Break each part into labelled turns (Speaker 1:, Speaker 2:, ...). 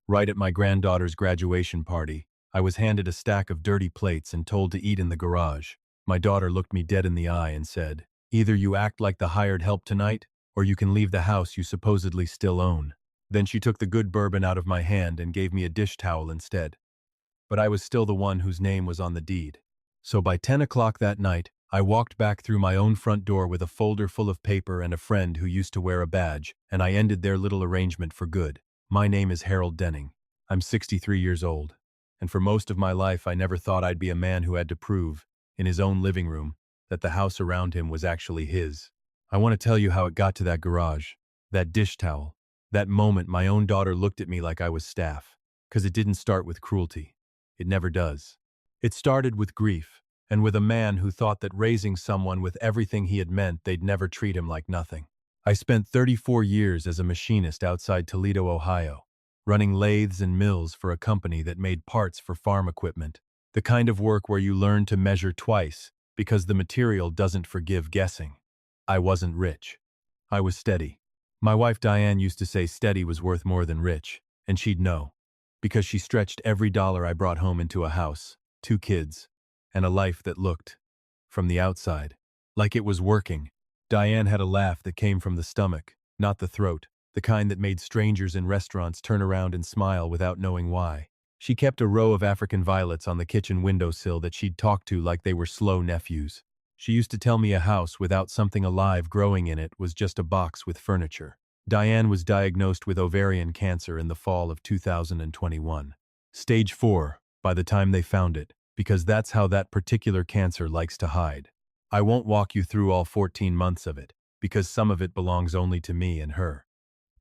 Speaker 1: Right at my granddaughter's graduation party, I was handed a stack of dirty plates and told to eat in the garage. My daughter looked me dead in the eye and said, "Either you act like the hired help tonight, or you can leave the house you supposedly still own." Then she took the good bourbon out of my hand and gave me a dish towel instead. But I was still the one whose name was on the deed. So by 10 o'clock that night, I walked back through my own front door with a folder full of paper and a friend who used to wear a badge, and I ended their little arrangement for good. My name is Harold Denning. I'm 63 years old. And for most of my life I never thought I'd be a man who had to prove, in his own living room, that the house around him was actually his. I want to tell you how it got to that garage, that dish towel, that moment my own daughter looked at me like I was staff. 'Cause it didn't start with cruelty. It never does. It started with grief, and with a man who thought that raising someone with everything he had meant they'd never treat him like nothing. I spent 34 years as a machinist outside Toledo, Ohio, running lathes and mills for a company that made parts for farm equipment, the kind of work where you learn to measure twice because the material doesn't forgive guessing. I wasn't rich. I was steady. My wife Diane used to say steady was worth more than rich, and she'd know, because she stretched every dollar I brought home into a house, 2 kids, and a life that looked, from the outside, like it was working. Diane had a laugh that came from the stomach, not the throat, the kind that made strangers in restaurants turn around and smile without knowing why. She kept a row of African violets on the kitchen windowsill that she'd talk to like they were slow nephews. She used to tell me a house without something alive growing in it was just a box with furniture. Diane was diagnosed with ovarian cancer in the fall of 2021. Stage 4, by the time they found it, because that's how that particular cancer likes to hide. I won't walk you through all 14 months of it, because some of it belongs only to me and her.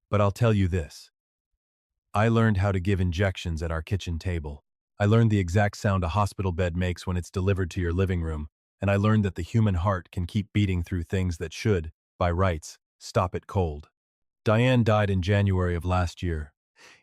Speaker 1: But I'll tell you this. I learned how to give injections at our kitchen table. I learned the exact sound a hospital bed makes when it's delivered to your living room, and I learned that the human heart can keep beating through things that should, by rights, stop it cold. Diane died in January of last year,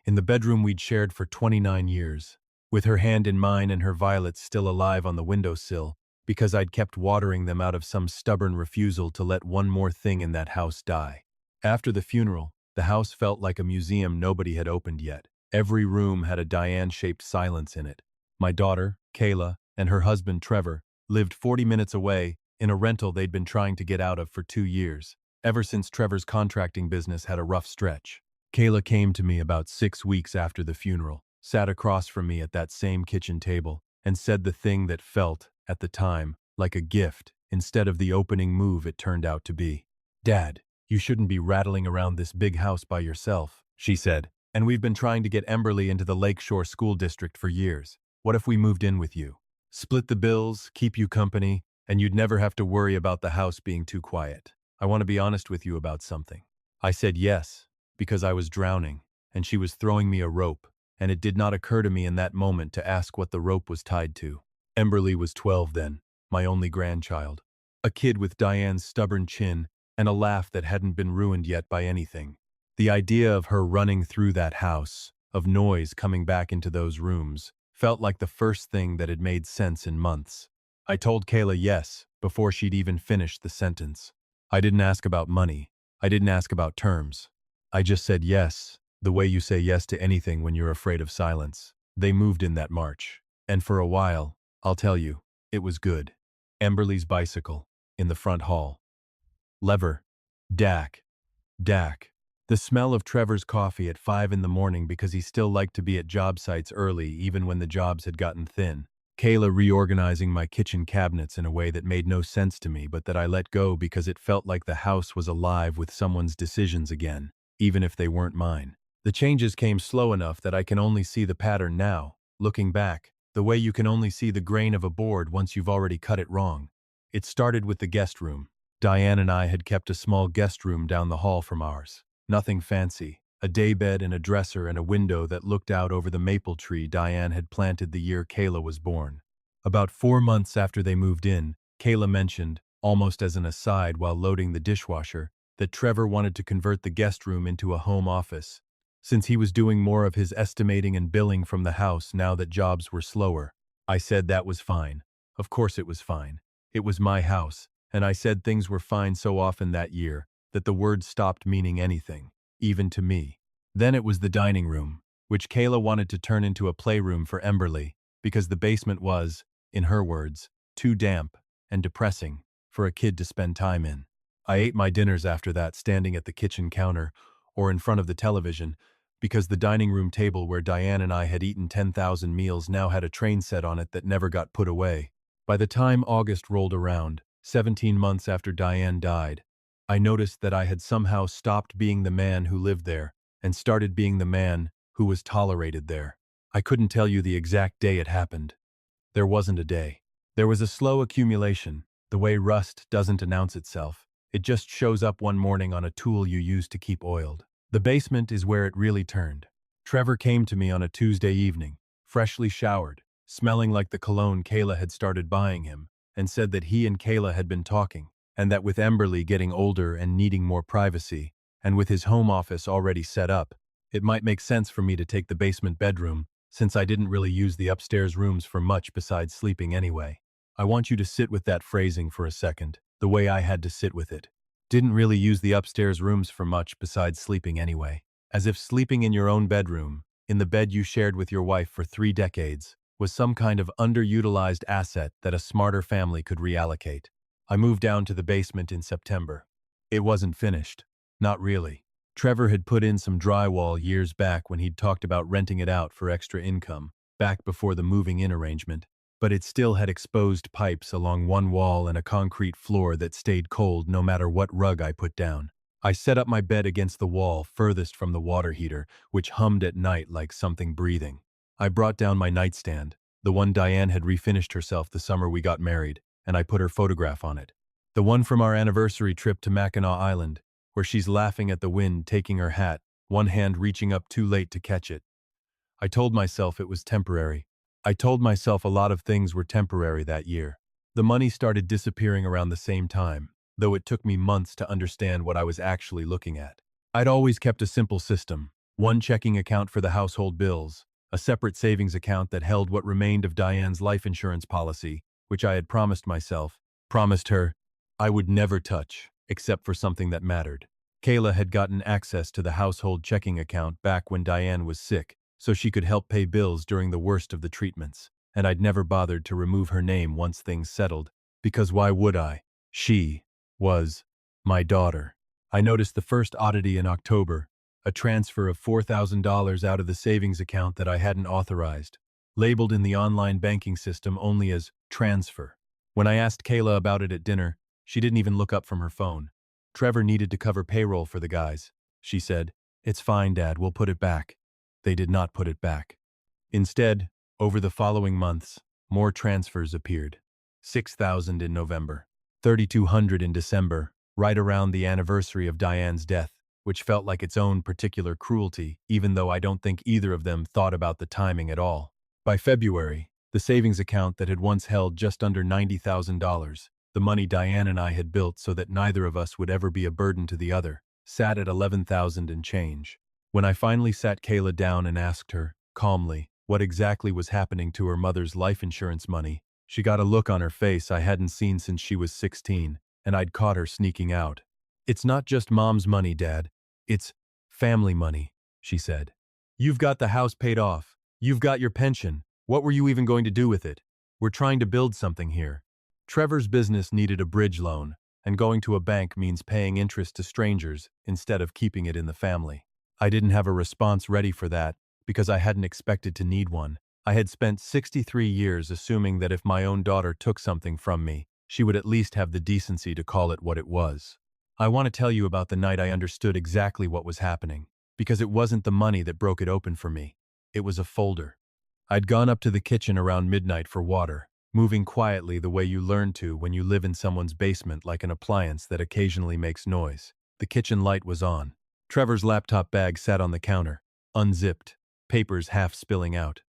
Speaker 1: in the bedroom we'd shared for 29 years, with her hand in mine and her violets still alive on the windowsill, because I'd kept watering them out of some stubborn refusal to let one more thing in that house die. After the funeral, the house felt like a museum nobody had opened yet. Every room had a Diane-shaped silence in it. My daughter, Kayla, and her husband, Trevor, lived 40 minutes away in a rental they'd been trying to get out of for 2 years, ever since Trevor's contracting business had a rough stretch. Kayla came to me about 6 weeks after the funeral, sat across from me at that same kitchen table, and said the thing that felt, at the time, like a gift, instead of the opening move it turned out to be. "Dad, you shouldn't be rattling around this big house by yourself," she said, "and we've been trying to get Emberley into the Lakeshore School District for years. What if we moved in with you? Split the bills, keep you company, and you'd never have to worry about the house being too quiet. I want to be honest with you about something." I said yes, because I was drowning, and she was throwing me a rope, and it did not occur to me in that moment to ask what the rope was tied to. Emberley was 12 then, my only grandchild. A kid with Diane's stubborn chin and a laugh that hadn't been ruined yet by anything. The idea of her running through that house, of noise coming back into those rooms, felt like the first thing that had made sense in months. I told Kayla yes, before she'd even finished the sentence. I didn't ask about money. I didn't ask about terms. I just said yes, the way you say yes to anything when you're afraid of silence. They moved in that March. And for a while, I'll tell you, it was good. Emberley's bicycle, in the front hall. Lever. Dak. Dak. The smell of Trevor's coffee at 5 in the morning because he still liked to be at job sites early even when the jobs had gotten thin. Kayla reorganizing my kitchen cabinets in a way that made no sense to me but that I let go because it felt like the house was alive with someone's decisions again, even if they weren't mine. The changes came slow enough that I can only see the pattern now, looking back, the way you can only see the grain of a board once you've already cut it wrong. It started with the guest room. Diane and I had kept a small guest room down the hall from ours. Nothing fancy. A daybed and a dresser and a window that looked out over the maple tree Diane had planted the year Kayla was born. About 4 months after they moved in, Kayla mentioned, almost as an aside while loading the dishwasher, that Trevor wanted to convert the guest room into a home office, since he was doing more of his estimating and billing from the house now that jobs were slower. I said that was fine. Of course it was fine. It was my house, and I said things were fine so often that year that the word stopped meaning anything, even to me. Then it was the dining room. which Kayla wanted to turn into a playroom for Emberly, because the basement was, in her words, too damp and depressing for a kid to spend time in. I ate my dinners after that standing at the kitchen counter or in front of the television, because the dining room table where Diane and I had eaten 10,000 meals now had a train set on it that never got put away. By the time August rolled around, 17 months after Diane died, I noticed that I had somehow stopped being the man who lived there and started being the man who was tolerated there. I couldn't tell you the exact day it happened. There wasn't a day. There was a slow accumulation, the way rust doesn't announce itself. It just shows up one morning on a tool you use to keep oiled. The basement is where it really turned. Trevor came to me on a Tuesday evening, freshly showered, smelling like the cologne Kayla had started buying him, and said that he and Kayla had been talking, and that with Emberly getting older and needing more privacy, and with his home office already set up, it might make sense for me to take the basement bedroom, since I didn't really use the upstairs rooms for much besides sleeping anyway. I want you to sit with that phrasing for a second, the way I had to sit with it. Didn't really use the upstairs rooms for much besides sleeping anyway. As if sleeping in your own bedroom, in the bed you shared with your wife for 3 decades, was some kind of underutilized asset that a smarter family could reallocate. I moved down to the basement in September. It wasn't finished. Not really. Trevor had put in some drywall years back when he'd talked about renting it out for extra income, back before the moving in arrangement, but it still had exposed pipes along one wall and a concrete floor that stayed cold no matter what rug I put down. I set up my bed against the wall furthest from the water heater, which hummed at night like something breathing. I brought down my nightstand, the one Diane had refinished herself the summer we got married, and I put her photograph on it. The one from our anniversary trip to Mackinac Island, where she's laughing at the wind taking her hat, one hand reaching up too late to catch it. I told myself it was temporary. I told myself a lot of things were temporary that year. The money started disappearing around the same time, though it took me months to understand what I was actually looking at. I'd always kept a simple system: one checking account for the household bills, a separate savings account that held what remained of Diane's life insurance policy, which I had promised her, I would never touch, except for something that mattered. Kayla had gotten access to the household checking account back when Diane was sick, so she could help pay bills during the worst of the treatments, and I'd never bothered to remove her name once things settled, because why would I? She was my daughter. I noticed the first oddity in October, a transfer of $4,000 out of the savings account that I hadn't authorized, labeled in the online banking system only as transfer. When I asked Kayla about it at dinner, she didn't even look up from her phone. Trevor needed to cover payroll for the guys, she said. It's fine, Dad, we'll put it back. They did not put it back. Instead, over the following months, more transfers appeared. 6,000 in November, 3,200 in December, right around the anniversary of Diane's death, which felt like its own particular cruelty, even though I don't think either of them thought about the timing at all. By February, the savings account that had once held just under $90,000, the money Diane and I had built so that neither of us would ever be a burden to the other, sat at 11,000 and change. When I finally sat Kayla down and asked her, calmly, what exactly was happening to her mother's life insurance money, she got a look on her face I hadn't seen since she was 16, and I'd caught her sneaking out. It's not just Mom's money, Dad. It's family money, she said. You've got the house paid off. You've got your pension. What were you even going to do with it? We're trying to build something here. Trevor's business needed a bridge loan, and going to a bank means paying interest to strangers instead of keeping it in the family. I didn't have a response ready for that because I hadn't expected to need one. I had spent 63 years assuming that if my own daughter took something from me, she would at least have the decency to call it what it was. I want to tell you about the night I understood exactly what was happening, because it wasn't the money that broke it open for me. It was a folder. I'd gone up to the kitchen around midnight for water, moving quietly the way you learn to when you live in someone's basement like an appliance that occasionally makes noise. The kitchen light was on. Trevor's laptop bag sat on the counter, unzipped, papers half spilling out.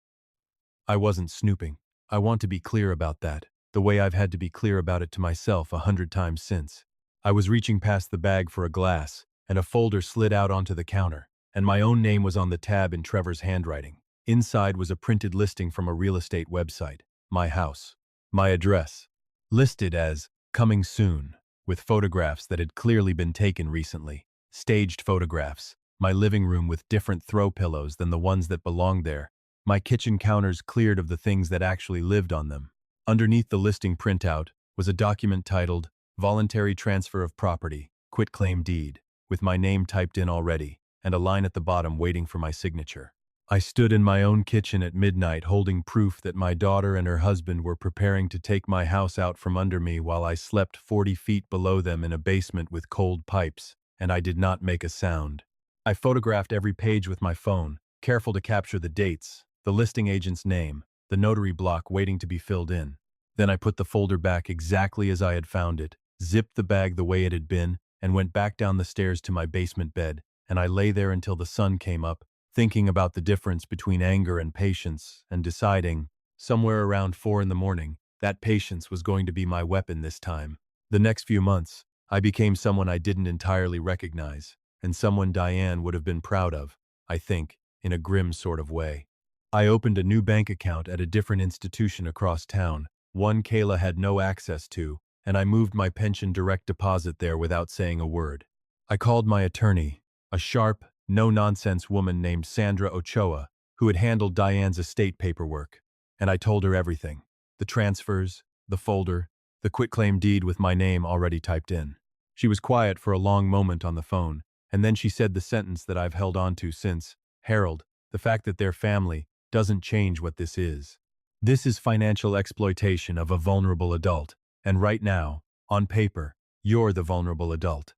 Speaker 1: I wasn't snooping. I want to be clear about that, the way I've had to be clear about it to myself 100 times since. I was reaching past the bag for a glass, and a folder slid out onto the counter, and my own name was on the tab in Trevor's handwriting. Inside was a printed listing from a real estate website, my house, my address, listed as coming soon, with photographs that had clearly been taken recently. Staged photographs, my living room with different throw pillows than the ones that belonged there, my kitchen counters cleared of the things that actually lived on them. Underneath the listing printout was a document titled Voluntary Transfer of Property, Quitclaim Deed, with my name typed in already, and a line at the bottom waiting for my signature. I stood in my own kitchen at midnight holding proof that my daughter and her husband were preparing to take my house out from under me while I slept 40 feet below them in a basement with cold pipes, and I did not make a sound. I photographed every page with my phone, careful to capture the dates, the listing agent's name, the notary block waiting to be filled in. Then I put the folder back exactly as I had found it, zipped the bag the way it had been, and went back down the stairs to my basement bed, and I lay there until the sun came up, thinking about the difference between anger and patience, and deciding, somewhere around 4 in the morning, that patience was going to be my weapon this time. The next few months, I became someone I didn't entirely recognize, and someone Diane would have been proud of, I think, in a grim sort of way. I opened a new bank account at a different institution across town, one Kayla had no access to, and I moved my pension direct deposit there without saying a word. I called my attorney, a sharp, no-nonsense woman named Sandra Ochoa, who had handled Diane's estate paperwork, and I told her everything. The transfers, the folder, the quitclaim deed with my name already typed in. She was quiet for a long moment on the phone, and then she said the sentence that I've held on to since, Harold, the fact that they're family doesn't change what this is. This is financial exploitation of a vulnerable adult, and right now, on paper, you're the vulnerable adult.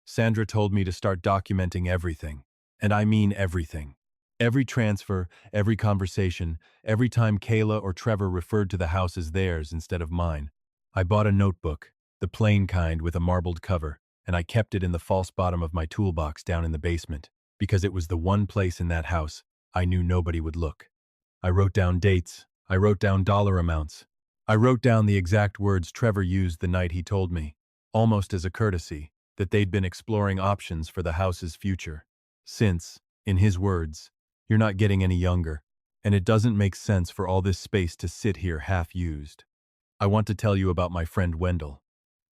Speaker 1: Sandra told me to start documenting everything, and I mean everything. Every transfer, every conversation, every time Kayla or Trevor referred to the house as theirs instead of mine. I bought a notebook, the plain kind with a marbled cover, and I kept it in the false bottom of my toolbox down in the basement, because it was the one place in that house I knew nobody would look. I wrote down dates, I wrote down dollar amounts. I wrote down the exact words Trevor used the night he told me, almost as a courtesy, that they'd been exploring options for the house's future. Since, in his words, you're not getting any younger, and it doesn't make sense for all this space to sit here half-used. I want to tell you about my friend Wendell,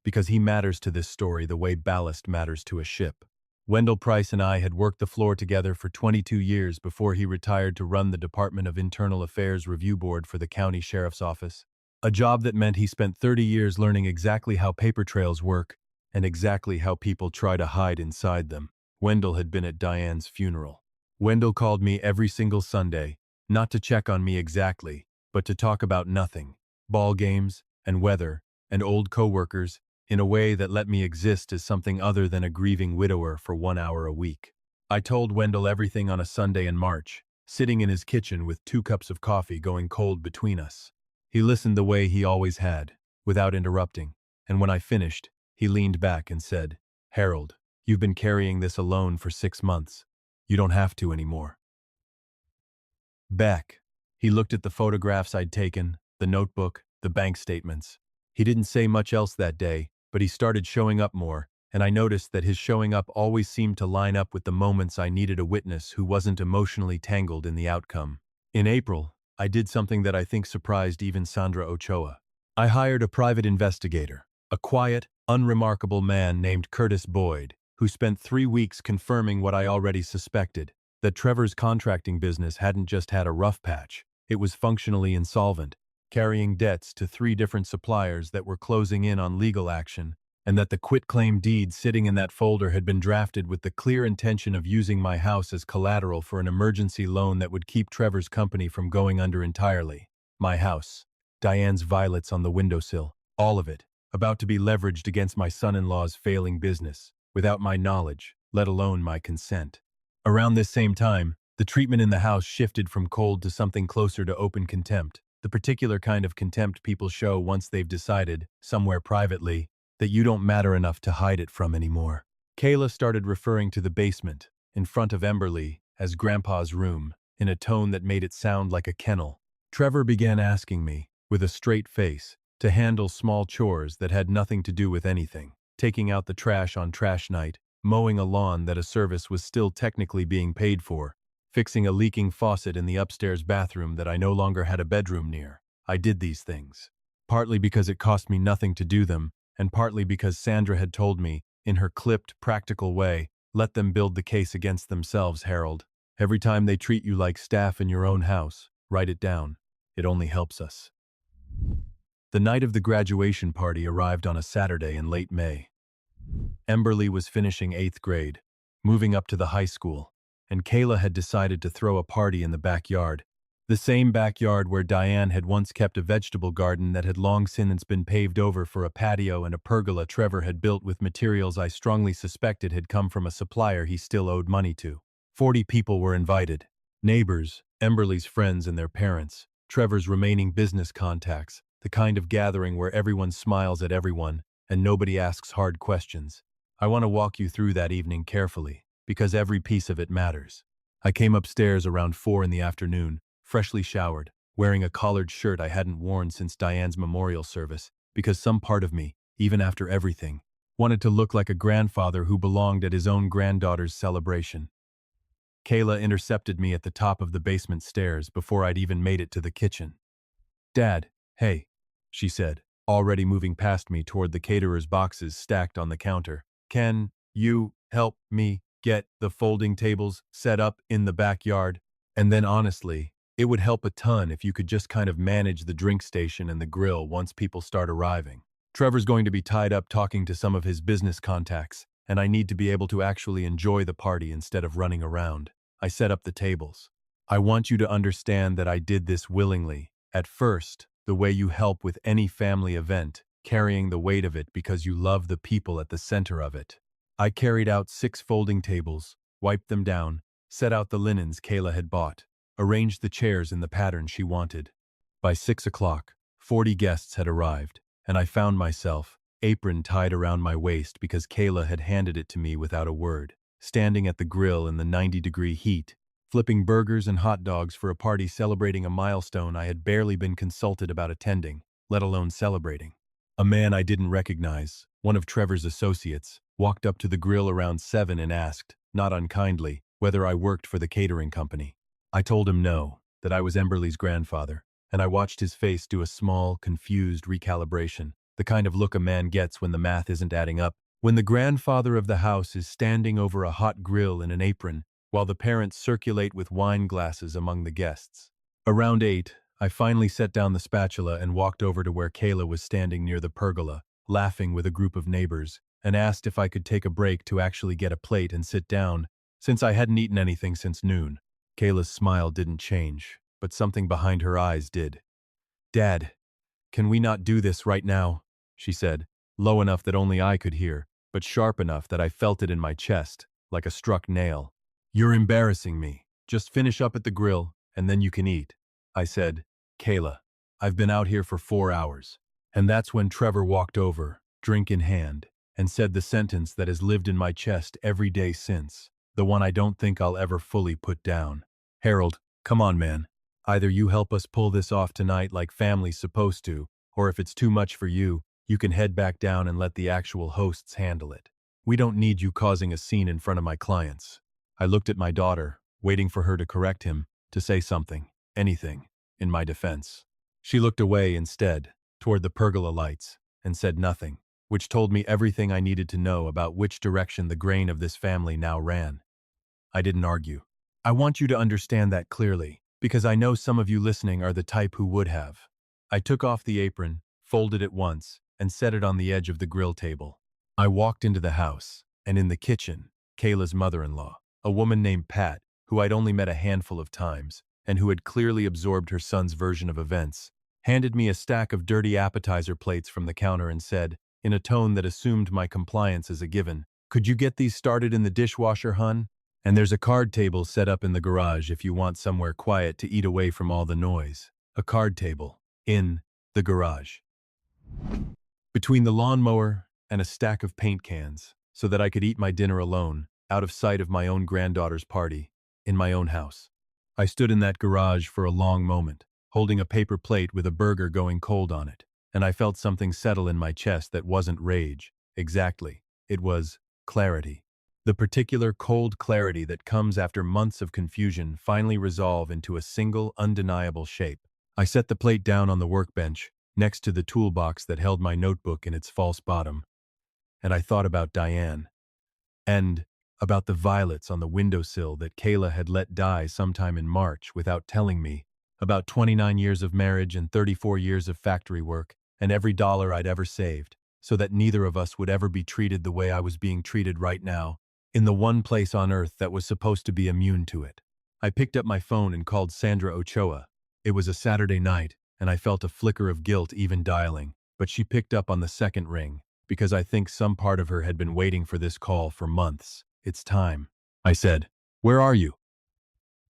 Speaker 1: because he matters to this story the way ballast matters to a ship. Wendell Price and I had worked the floor together for 22 years before he retired to run the Department of Internal Affairs Review Board for the County Sheriff's Office, a job that meant he spent 30 years learning exactly how paper trails work and exactly how people try to hide inside them. Wendell had been at Diane's funeral. Wendell called me every single Sunday, not to check on me exactly, but to talk about nothing, ball games, and weather, and old coworkers, in a way that let me exist as something other than a grieving widower for 1 hour a week. I told Wendell everything on a Sunday in March, sitting in his kitchen with 2 cups of coffee going cold between us. He listened the way he always had, without interrupting, and when I finished, he leaned back and said, Harold, you've been carrying this alone for 6 months. You don't have to anymore. Beck. He looked at the photographs I'd taken, the notebook, the bank statements. He didn't say much else that day, but he started showing up more, and I noticed that his showing up always seemed to line up with the moments I needed a witness who wasn't emotionally tangled in the outcome. In April, I did something that I think surprised even Sandra Ochoa. I hired a private investigator, a quiet, unremarkable man named Curtis Boyd, who spent 3 weeks confirming what I already suspected, that Trevor's contracting business hadn't just had a rough patch, it was functionally insolvent, carrying debts to 3 different suppliers that were closing in on legal action, and that the quitclaim deed sitting in that folder had been drafted with the clear intention of using my house as collateral for an emergency loan that would keep Trevor's company from going under entirely. My house, Diane's violets on the windowsill, all of it, about to be leveraged against my son-in-law's failing business, without my knowledge, let alone my consent. Around this same time, the treatment in the house shifted from cold to something closer to open contempt, the particular kind of contempt people show once they've decided, somewhere privately, that you don't matter enough to hide it from anymore. Kayla started referring to the basement, in front of Emberly, as Grandpa's room, in a tone that made it sound like a kennel. Trevor began asking me, with a straight face, to handle small chores that had nothing to do with anything, taking out the trash on trash night, mowing a lawn that a service was still technically being paid for, fixing a leaking faucet in the upstairs bathroom that I no longer had a bedroom near. I did these things, partly because it cost me nothing to do them, and partly because Sandra had told me, in her clipped, practical way, Let them build the case against themselves, Harold. Every time they treat you like staff in your own house, write it down. It only helps us. The night of the graduation party arrived on a Saturday in late May. Emberly was finishing 8th grade, moving up to the high school, and Kayla had decided to throw a party in the backyard. The same backyard where Diane had once kept a vegetable garden that had long since been paved over for a patio and a pergola Trevor had built with materials I strongly suspected had come from a supplier he still owed money to. 40 people were invited. Neighbors, Emberly's friends and their parents, Trevor's remaining business contacts, the kind of gathering where everyone smiles at everyone and nobody asks hard questions. I want to walk you through that evening carefully, because every piece of it matters. I came upstairs around 4 in the afternoon, freshly showered, wearing a collared shirt I hadn't worn since Diane's memorial service, because some part of me, even after everything, wanted to look like a grandfather who belonged at his own granddaughter's celebration. Kayla intercepted me at the top of the basement stairs before I'd even made it to the kitchen. "Dad, hey," she said, already moving past me toward the caterer's boxes stacked on the counter. "Can you help me get the folding tables set up in the backyard? And then honestly, it would help a ton if you could just kind of manage the drink station and the grill once people start arriving. Trevor's going to be tied up talking to some of his business contacts, and I need to be able to actually enjoy the party instead of running around." I set up the tables. "I want you to understand that I did this willingly. At first, the way you help with any family event, carrying the weight of it because you love the people at the center of it. I carried out 6 folding tables, wiped them down, set out the linens Kayla had bought, arranged the chairs in the pattern she wanted. By 6 o'clock, 40 guests had arrived, and I found myself, apron tied around my waist because Kayla had handed it to me without a word, standing at the grill in the 90-degree heat, flipping burgers and hot dogs for a party celebrating a milestone I had barely been consulted about attending, let alone celebrating. A man I didn't recognize, one of Trevor's associates, walked up to the grill around 7 and asked, not unkindly, whether I worked for the catering company. I told him no, that I was Emberly's grandfather, and I watched his face do a small, confused recalibration, the kind of look a man gets when the math isn't adding up, when the grandfather of the house is standing over a hot grill in an apron, while the parents circulate with wine glasses among the guests. Around 8, I finally set down the spatula and walked over to where Kayla was standing near the pergola, laughing with a group of neighbors, and asked if I could take a break to actually get a plate and sit down, since I hadn't eaten anything since noon. Kayla's smile didn't change, but something behind her eyes did. "Dad, can we not do this right now?" she said, low enough that only I could hear, but sharp enough that I felt it in my chest, like a struck nail. "You're embarrassing me. Just finish up at the grill, and then you can eat." I said, "Kayla, I've been out here for 4 hours." And that's when Trevor walked over, drink in hand, and said the sentence that has lived in my chest every day since, the one I don't think I'll ever fully put down. "Harold, come on, man. Either you help us pull this off tonight like family's supposed to, or if it's too much for you, you can head back down and let the actual hosts handle it. We don't need you causing a scene in front of my clients." I looked at my daughter, waiting for her to correct him, to say something, anything, in my defense. She looked away instead, toward the pergola lights, and said nothing, which told me everything I needed to know about which direction the grain of this family now ran. I didn't argue. "I want you to understand that clearly, because I know some of you listening are the type who would have." I took off the apron, folded it once, and set it on the edge of the grill table. I walked into the house, and in the kitchen, Kayla's mother-in-law, a woman named Pat, who I'd only met a handful of times, and who had clearly absorbed her son's version of events, handed me a stack of dirty appetizer plates from the counter and said, in a tone that assumed my compliance as a given, "Could you get these started in the dishwasher, hun? And there's a card table set up in the garage if you want somewhere quiet to eat away from all the noise." A card table. In the garage. Between the lawnmower and a stack of paint cans, so that I could eat my dinner alone, out of sight of my own granddaughter's party, in my own house. I stood in that garage for a long moment, holding a paper plate with a burger going cold on it, and I felt something settle in my chest that wasn't rage, exactly. It was clarity. The particular cold clarity that comes after months of confusion finally resolve into a single, undeniable shape. I set the plate down on the workbench, next to the toolbox that held my notebook in its false bottom, and I thought about Diane. And About the violets on the windowsill that Kayla had let die sometime in March without telling me. About 29 years of marriage and 34 years of factory work, and every dollar I'd ever saved, so that neither of us would ever be treated the way I was being treated right now, in the one place on earth that was supposed to be immune to it. I picked up my phone and called Sandra Ochoa. It was a Saturday night, and I felt a flicker of guilt even dialing, but she picked up on the second ring, because I think some part of her had been waiting for this call for months. It's time. I said, "Where are you?"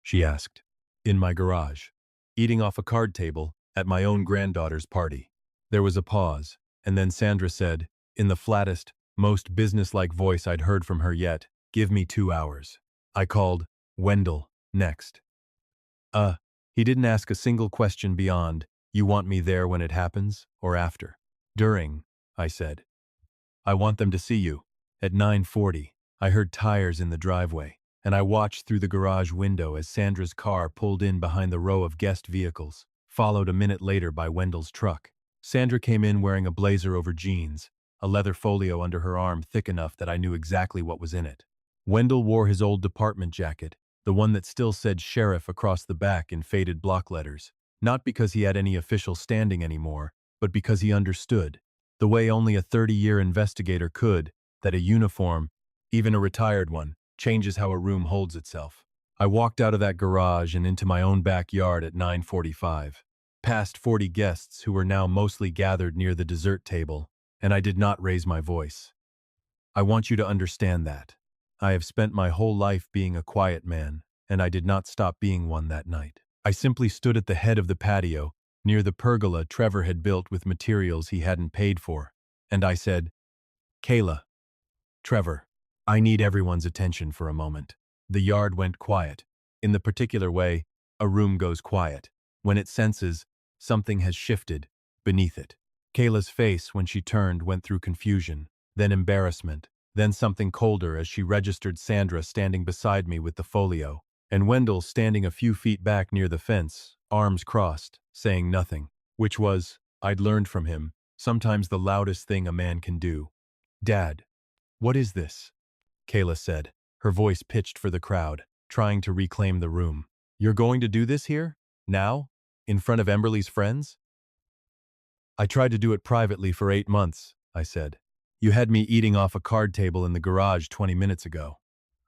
Speaker 1: She asked. "In my garage. Eating off a card table at my own granddaughter's party." There was a pause, and then Sandra said, in the flattest, most businesslike voice I'd heard from her yet, "Give me 2 hours." I called, "Wendell, next." He didn't ask a single question beyond, "You want me there when it happens, or after?" "During," I said. "I want them to see you." At 9:40, I heard tires in the driveway, and I watched through the garage window as Sandra's car pulled in behind the row of guest vehicles, followed a minute later by Wendell's truck. Sandra came in wearing a blazer over jeans, a leather folio under her arm thick enough that I knew exactly what was in it. Wendell wore his old department jacket, the one that still said sheriff across the back in faded block letters, not because he had any official standing anymore, but because he understood, the way only a 30-year investigator could, that a uniform, even a retired one, changes how a room holds itself. I walked out of that garage and into my own backyard at 9:45, past 40 guests who were now mostly gathered near the dessert table, and I did not raise my voice. I want you to understand that. I have spent my whole life being a quiet man, and I did not stop being one that night. I simply stood at the head of the patio, near the pergola Trevor had built with materials he hadn't paid for, and I said, "Kayla, Trevor, I need everyone's attention for a moment." The yard went quiet. In the particular way a room goes quiet, when it senses something has shifted beneath it. Kayla's face when she turned went through confusion, then embarrassment, then something colder as she registered Sandra standing beside me with the folio, and Wendell standing a few feet back near the fence, arms crossed, saying nothing, which was, I'd learned from him, sometimes the loudest thing a man can do. "Dad, what is this?" Kayla said, her voice pitched for the crowd, trying to reclaim the room. "You're going to do this here? Now? In front of Emberly's friends?" "I tried to do it privately for 8 months," I said. "You had me eating off a card table in the garage 20 minutes ago.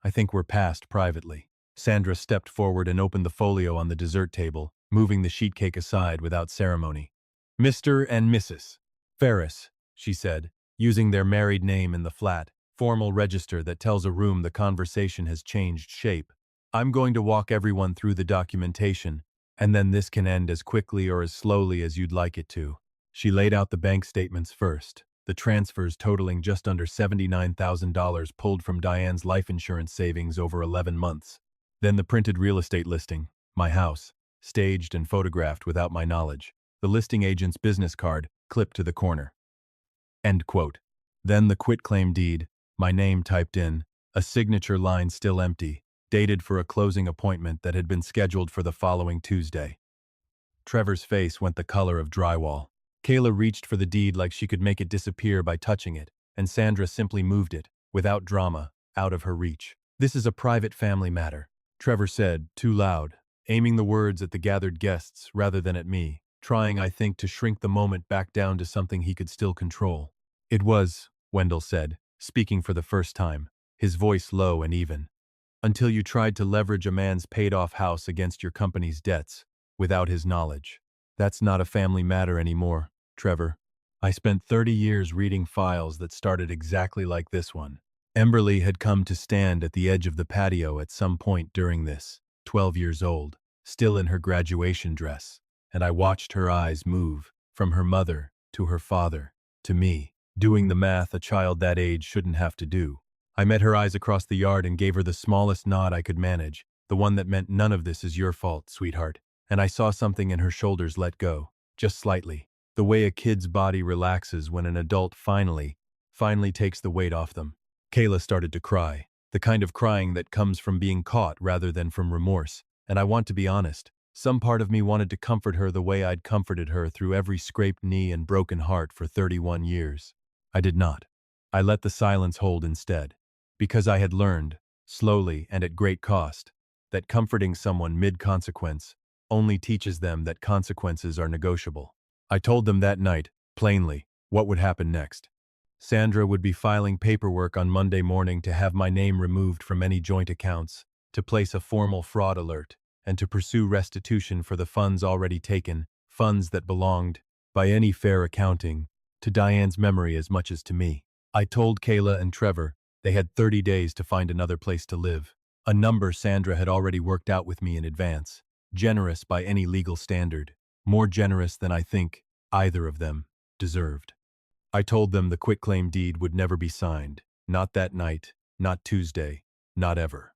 Speaker 1: I think we're past privately." Sandra stepped forward and opened the folio on the dessert table, moving the sheet cake aside without ceremony. "Mr. and Mrs. Ferris," she said, using their married name in the flat, formal register that tells a room the conversation has changed shape. "I'm going to walk everyone through the documentation, and then this can end as quickly or as slowly as you'd like it to." She laid out the bank statements first, the transfers totaling just under $79,000 pulled from Diane's life insurance savings over 11 months. Then the printed real estate listing, my house, staged and photographed without my knowledge, the listing agent's business card, clipped to the corner. End quote. Then the quitclaim deed, my name typed in, a signature line still empty, dated for a closing appointment that had been scheduled for the following Tuesday. Trevor's face went the color of drywall. Kayla reached for the deed like she could make it disappear by touching it, and Sandra simply moved it, without drama, out of her reach. "This is a private family matter," Trevor said, too loud, aiming the words at the gathered guests rather than at me, trying, I think, to shrink the moment back down to something he could still control. "It was," Wendell said, speaking for the first time, his voice low and even, "until you tried to leverage a man's paid-off house against your company's debts, without his knowledge. That's not a family matter anymore, Trevor. I spent 30 years reading files that started exactly like this one." Emberly had come to stand at the edge of the patio at some point during this, 12 years old, still in her graduation dress, and I watched her eyes move, from her mother, to her father, to me, doing the math a child that age shouldn't have to do. I met her eyes across the yard and gave her the smallest nod I could manage, the one that meant none of this is your fault, sweetheart, and I saw something in her shoulders let go, just slightly, the way a kid's body relaxes when an adult finally takes the weight off them. Kayla started to cry, the kind of crying that comes from being caught rather than from remorse, and I want to be honest, some part of me wanted to comfort her the way I'd comforted her through every scraped knee and broken heart for 31 years. I did not. I let the silence hold instead, because I had learned, slowly and at great cost, that comforting someone mid-consequence only teaches them that consequences are negotiable. I told them that night, plainly, what would happen next. Sandra would be filing paperwork on Monday morning to have my name removed from any joint accounts, to place a formal fraud alert, and to pursue restitution for the funds already taken, funds that belonged, by any fair accounting, to Diane's memory as much as to me. I told Kayla and Trevor they had 30 days to find another place to live, a number Sandra had already worked out with me in advance, generous by any legal standard, more generous than I think either of them deserved. I told them the quitclaim deed would never be signed, not that night, not Tuesday, not ever.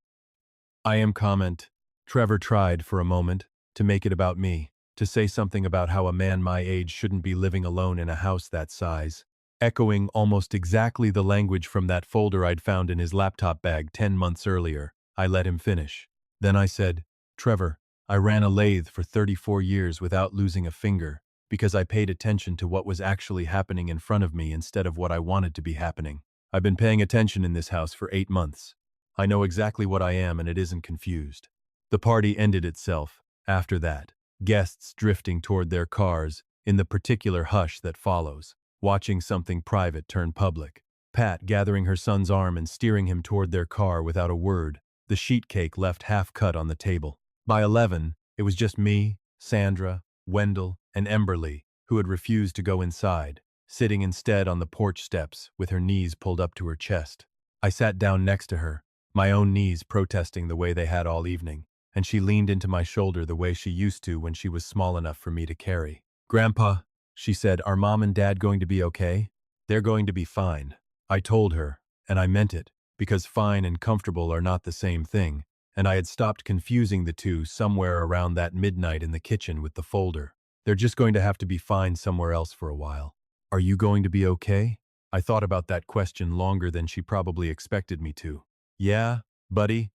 Speaker 1: I am comment. Trevor tried, for a moment, to make it about me, to say something about how a man my age shouldn't be living alone in a house that size, echoing almost exactly the language from that folder I'd found in his laptop bag 10 months earlier. I let him finish. Then I said, Trevor, I ran a lathe for 34 years without losing a finger, because I paid attention to what was actually happening in front of me instead of what I wanted to be happening. I've been paying attention in this house for 8 months. I know exactly what I am, and it isn't confused. The party ended itself, after that, guests drifting toward their cars, in the particular hush that follows, watching something private turn public. Pat gathering her son's arm and steering him toward their car without a word, the sheet cake left half-cut on the table. By 11, it was just me, Sandra, Wendell, and Emberly, who had refused to go inside, sitting instead on the porch steps with her knees pulled up to her chest. I sat down next to her, my own knees protesting the way they had all evening, and she leaned into my shoulder the way she used to when she was small enough for me to carry. Grandpa, she said, are Mom and Dad going to be okay? They're going to be fine. I told her, and I meant it, because fine and comfortable are not the same thing, and I had stopped confusing the two somewhere around that midnight in the kitchen with the folder. They're just going to have to be fine somewhere else for a while. Are you going to be okay? I thought about that question longer than she probably expected me to. Yeah, buddy?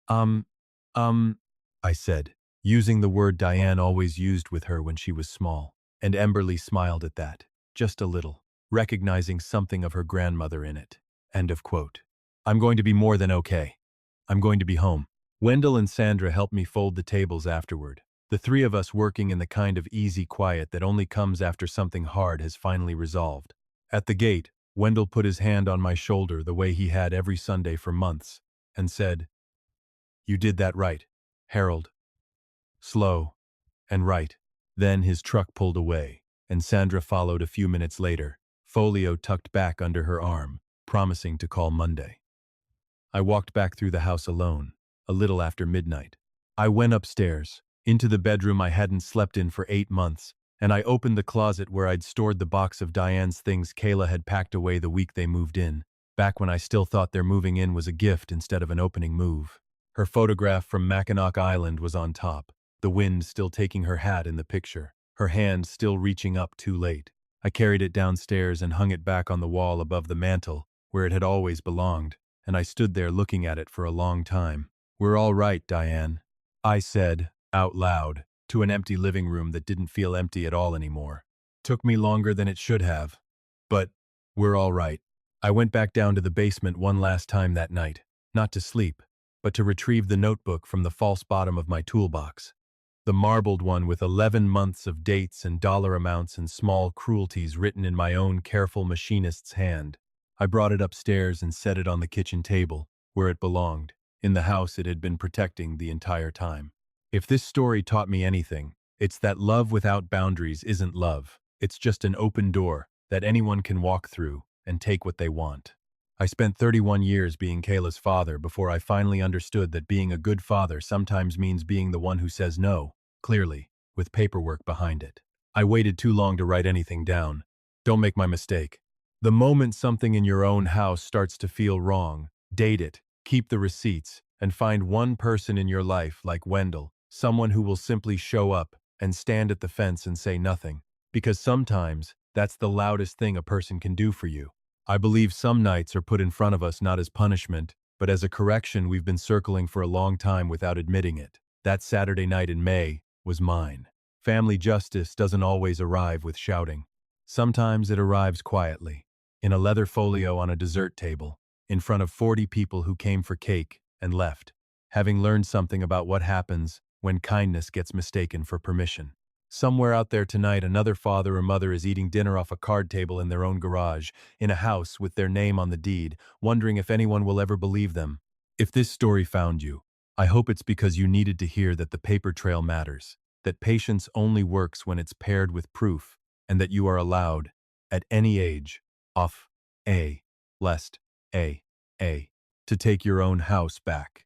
Speaker 1: I said, using the word Diane always used with her when she was small, and Emberly smiled at that, just a little, recognizing something of her grandmother in it. End of quote. I'm going to be more than okay. I'm going to be home. Wendell and Sandra helped me fold the tables afterward, the three of us working in the kind of easy quiet that only comes after something hard has finally resolved. At the gate, Wendell put his hand on my shoulder the way he had every Sunday for months, and said, You did that right, Harold. Slow and right. Then his truck pulled away, and Sandra followed a few minutes later, folio tucked back under her arm, promising to call Monday. I walked back through the house alone, a little after midnight. I went upstairs, into the bedroom I hadn't slept in for 8 months, and I opened the closet where I'd stored the box of Diane's things Kayla had packed away the week they moved in, back when I still thought their moving in was a gift instead of an opening move. Her photograph from Mackinac Island was on top, the wind still taking her hat in the picture, her hand still reaching up too late. I carried it downstairs and hung it back on the wall above the mantel, where it had always belonged, and I stood there looking at it for a long time. We're all right, Diane, I said, out loud, to an empty living room that didn't feel empty at all anymore. Took me longer than it should have, but we're all right. I went back down to the basement one last time that night, not to sleep, but to retrieve the notebook from the false bottom of my toolbox. The marbled one with 11 months of dates and dollar amounts and small cruelties written in my own careful machinist's hand. I brought it upstairs and set it on the kitchen table, where it belonged, in the house it had been protecting the entire time. If this story taught me anything, it's that love without boundaries isn't love. It's just an open door that anyone can walk through and take what they want. I spent 31 years being Kayla's father before I finally understood that being a good father sometimes means being the one who says no, clearly, with paperwork behind it. I waited too long to write anything down. Don't make my mistake. The moment something in your own house starts to feel wrong, date it, keep the receipts, and find one person in your life like Wendell, someone who will simply show up and stand at the fence and say nothing, because sometimes that's the loudest thing a person can do for you. I believe some nights are put in front of us not as punishment, but as a correction we've been circling for a long time without admitting it. That Saturday night in May was mine. Family justice doesn't always arrive with shouting. Sometimes it arrives quietly, in a leather folio on a dessert table, in front of 40 people who came for cake, and left, having learned something about what happens when kindness gets mistaken for permission. Somewhere out there tonight, another father or mother is eating dinner off a card table in their own garage, in a house with their name on the deed, wondering if anyone will ever believe them. If this story found you, I hope it's because you needed to hear that the paper trail matters, that patience only works when it's paired with proof, and that you are allowed, at any age, off a lest a to take your own house back.